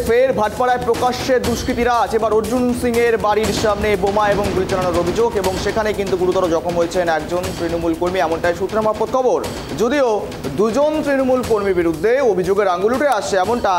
ফের ভাটপাড়ায় প্রকাশ্যে দুষ্কৃতীরাজ এবার অর্জুন সিং এর বাড়ির সামনে বোমা এবং গুলি চালানোর অভিযোগ এবং সেখানে কিন্তু গুরুতর জখম হয়েছেন একজন তৃণমূল কর্মী, এমনটাই সূত্র মারফত খবর। যদিও দুজন তৃণমূল কর্মীর বিরুদ্ধে অভিযোগের আঙুল উঠে আসছে এমনটা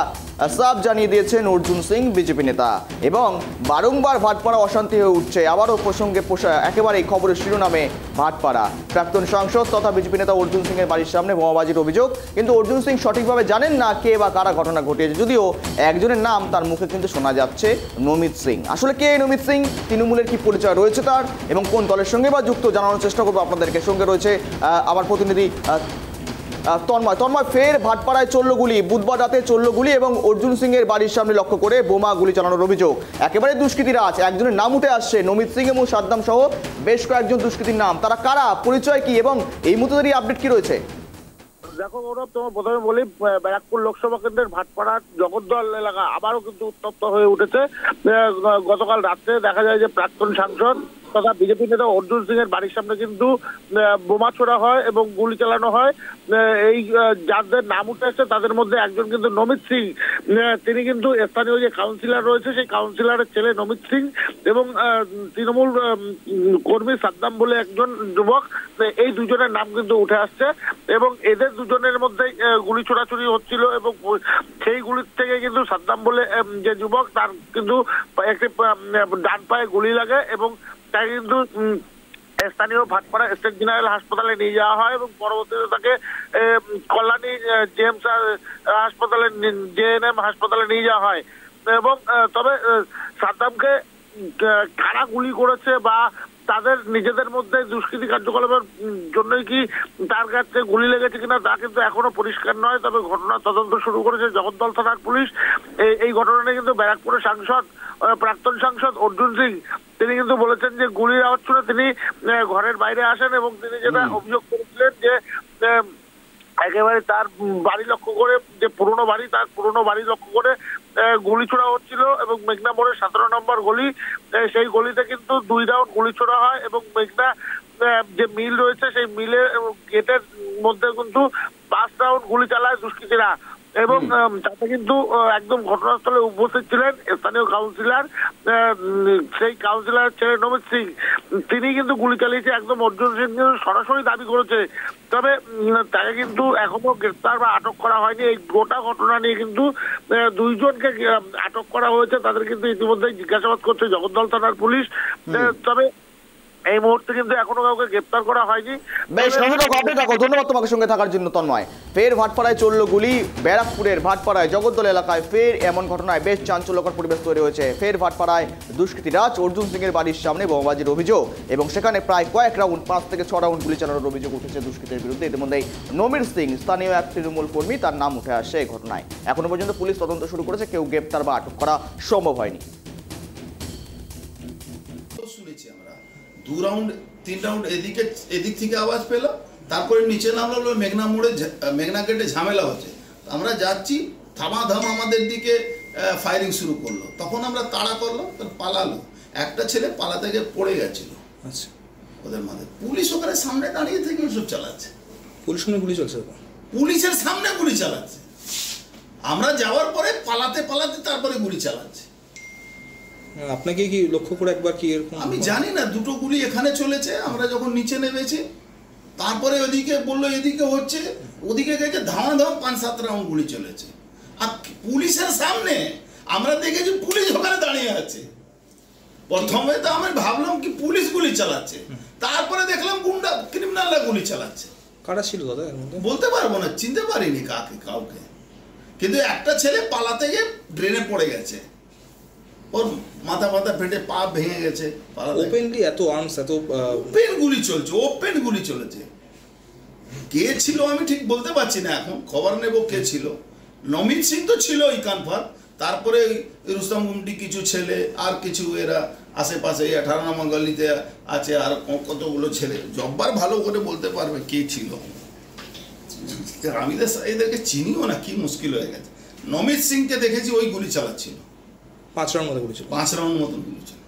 সাফ জানিয়ে দিয়েছেন অর্জুন সিং বিজেপি নেতা। এবং বারংবার ভাটপাড়া অশান্তি হয়ে উঠছে। আবারও প্রসঙ্গে একেবারে এই খবরের শিরোনামে ভাটপাড়া। প্রাক্তন সাংসদ তথা বিজেপি নেতা অর্জুন সিং এর বাড়ির সামনে বোমাবাজির অভিযোগ, কিন্তু অর্জুন সিং সঠিকভাবে জানেন না কে বা কারা ঘটনা ঘটিয়েছে। যদিও একজনের নাম তার মুখে কিন্তু শোনা যাচ্ছে, নমিত সিং। আসলে কে নমিত সিং, তৃণমূলের কি পরিচয় রয়েছে তার এবং কোন দলের সঙ্গে বা যুক্ত, জানানোর চেষ্টা করবো আপনাদেরকে। সঙ্গে রয়েছে আমার প্রতিনিধি তন্ময়। ফের ভাটপাড়ায় চলল গুলি, বুধবার রাতে চলল গুলি এবং অর্জুন সিং এর বাড়ির সামনে লক্ষ্য করে বোমা গুলি চালানোর অভিযোগ। একেবারে দুষ্কৃতীরাজ, একজনের নাম উঠে আসছে, নমিত সিং এবং সাদ্দাম সহ বেশ কয়েকজন দুষ্কৃতীর নাম। তারা কারা, পরিচয় কি এবং এই মুহূর্তে আপডেট কি রয়েছে? দেখো গৌরব, তোমার প্রথমে বলি, ব্যারাকপুর লোকসভা কেন্দ্রের ভাটপাড়ার জগদ্দল এলাকা আবারও কিন্তু উত্তপ্ত হয়ে উঠেছে। গতকাল রাত্রে দেখা যায় যে প্রাক্তন সাংসদ তথা বিজেপি নেতা অর্জুন সিং এর বাড়ির সামনে কিন্তু বোমা ছোড়া হয় এবং গুলি চালানো হয়। এই যাদের নাম উঠে আসছে তাদের মধ্যে একজন কিন্তু নমিত সিং। তিনি কিন্তু স্থানীয় যে কাউন্সিলর রয়েছে সেই কাউন্সিলরের ছেলে নমিত সিং এবং তৃণমূল কর্মী সাদ্দাম বলে একজন যুবক। এই দুজনের নাম কিন্তু উঠে আসছে এবং এদের দুজনের মধ্যে গুলি ছোড়াছুড়ি হচ্ছিল এবং সেই গুলির থেকে কিন্তু সাদ্দাম বলে যে যুবক তার কিন্তু একটি ডান পায়ে গুলি লাগে এবং তাই কিন্তু স্থানীয় ভাটপাড়া স্টেট জেনারেল হাসপাতালে নিয়ে যাওয়া হয় এবং পরবর্তীতে তাকে কল্যাণী জেএমস হাসপাতালে জেএনএম হাসপাতালে নিয়ে যাওয়া হয়। এবং তবে সাদ্দামকে কারা গুলি করেছে বা তাদের নিজেদের মধ্যে দুষ্কৃতি কার্যকলাপের জন্যই কি তার কাছে গুলি লেগেছে কিনা তা কিন্তু এখনো পরিষ্কার নয়। তবে ঘটনার তদন্ত শুরু করেছে জগদ্দল থানার পুলিশ। এই ঘটনা নিয়ে কিন্তু ব্যারাকপুরের সাংসদ, প্রাক্তন সাংসদ অর্জুন সিং তিনি কিন্তু বলেছেন যে গুলির আওয়াজ শুনে তিনি ঘরের বাইরে আসেন এবং তিনি যেটা অভিযোগ করেছিলেন যে একেবারে তার বাড়ি লক্ষ্য করে, যে পুরনো বাড়ি, তার পুরনো বাড়ি লক্ষ্য করে গুলি ছোড়া হচ্ছিল এবং মেঘনা মোড়ের 17 নম্বর গলি, সেই গলিতে কিন্তু 2 রাউন্ড গুলি ছোড়া হয় এবং মেঘনা যে মিল রয়েছে সেই মিলের গেটের মধ্যে কিন্তু 5 রাউন্ড গুলি চালায় দুষ্কৃতীরা এবং তাতে কিন্তু একদম ঘটনাস্থলে উপস্থিত ছিলেন স্থানীয় কাউন্সিলর, সেই কাউন্সিলর ছেলে নমিত সিং। তিনি কিন্তু গুলি চালিয়েছে, একদম অর্জুন সিং সরাসরি দাবি করেছে। তবে তাকে কিন্তু এখনো গ্রেফতার বা আটক করা হয়নি। এই গোটা ঘটনা নিয়ে কিন্তু 2 জনকে আটক করা হয়েছে, তাদের কিন্তু ইতিমধ্যে জিজ্ঞাসাবাদ করছে জগদ্দল থানার পুলিশ। তবে এই মুহূর্তে কিন্তু এখনো কাউকে গ্রেফতার করা হয়নি। ধন্যবাদ তোমাকে সঙ্গে থাকার জন্য তন্ময়। ফের ভাটপাড়ায় চলল গুলি, ব্যারাকপুরের ভাটপাড়ায় জগদ্দল এলাকায় ফের এমন ঘটনায় বেশ চাঞ্চল্যকর পরিবেশ তৈরি হয়েছে। ফের ভাটপাড়ায় দুষ্কৃতীরাজ অর্জুন সিং এর বাড়ির সামনে বোমাবাজির অভিযোগ এবং সেখানে প্রায় কয়েক রাউন্ড 5 থেকে 6 রাউন্ড গুলি চালানোর অভিযোগ উঠেছে দুষ্কৃতীর বিরুদ্ধে। ইতিমধ্যেই নমিত সিং স্থানীয় এক তৃণমূল কর্মী, তার নাম উঠে আসে এই ঘটনায়। এখনো পর্যন্ত পুলিশ তদন্ত শুরু করেছে, কেউ গ্রেপ্তার বা আটক করা সম্ভব হয়নি। 2 রাউন্ড 3 রাউন্ড এদিক থেকে আওয়াজ পেল, তারপরে নিচে নামলো, মেঘনা মোড়ে মেঘনা গেটে ঝামেলা হচ্ছে। আমরা যাচ্ছি, থামাধাম আমাদের দিকে ফায়ারিং শুরু করলো। তখন আমরা তাড়া করলো, পালালো। একটা ছেলে পালাতে গিয়ে পড়ে গেছিল। আচ্ছা, ওদের মাঝে পুলিশ ওখানে সামনে দাঁড়িয়ে থেকে ওসব চালাচ্ছে। পুলিশের সামনে গুলি চালাচ্ছে। আমরা যাওয়ার পরে পালাতে পালাতে তারপরে গুলি চালাচ্ছে। আপনাকে কি লক্ষ্য করে একবার কি এরকম? আমি জানি না, 2টো গুলি এখানে চলেছে। আমরা যখন নিচে নেমেছি তারপরে ওদিকে বললো এদিকে হচ্ছে, ওদিকে গেছে, ধামাধাম 5-7 রাউন্ড গুলি চলেছে। আর পুলিশের সামনে আমরা দেখেছি পুলিশ ওখানে দাঁড়িয়ে আছে। প্রথমে তো আমি ভাবলাম কি পুলিশ গুলি চালাচ্ছে, তারপরে দেখলাম গুন্ডা ক্রিমিনালরা গুলি চালাচ্ছে। কারা ছিল দাদা এর মধ্যে? বলতে পারবো না, চিনতে পারিনি কাউকে। কিন্তু একটা ছেলে পালাতে গিয়ে ড্রেনে পড়ে গেছে, ওর মাথা ফেটে পা ভেঙে গেছে। ওপেনলি এত আর্মস, এত ওপেন গুলি চলছে, ওপেন গুলি চলেছে। কে ছিল আমি ঠিক বলতে পারছি না, এখন খবর নেব কে ছিল। নমিত সিং তো ছিল ওই কনফার্ম, তারপরে রুস্তম গুমটি কিছু ছেলে আর কিছু এরা আশেপাশে 18 নম্বর গলিতে আছে আর কতগুলো ছেলে। জব্বার ভালো করে বলতে পারবে কে ছিল। আমি এদেরকে চিনিও না, কি মুশকিল হয়ে গেছে। নমিত সিংকে দেখেছি ওই গুলি চালাচ্ছিল, 5 রাউন্ড মতো গুলি ছিল, 5 রাউন্ড মতন গুলি ছিল।